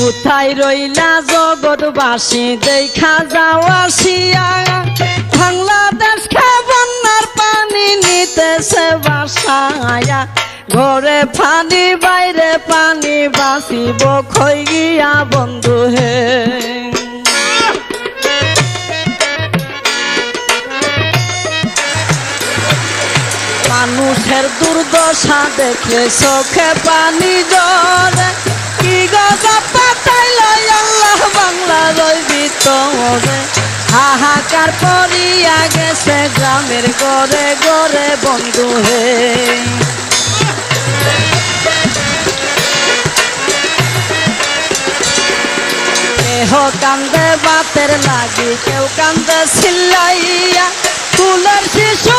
কোথায় রইলা জগৎবাসী দেখা যাও আসিয়া বাংলাদেশকে বন্যার পানি নিতেছে বাসায়া ঘরে পানি বাইরে পানি বাঁচিব খই গিয়া বন্ধু হে মানুষের দুর্দশা দেখলে চোখে পানি ঝরে কি গজা পাতাইল আল্লাহ বাংলার ভিতরে হাহাকার পড়িয়া গেছে গ্রামের ঘরে ঘরে বন্ধু হে কেহ কান্দে বাতের লাগি কেউ কান্দে চিল্লাইয়া ফুলের শিশু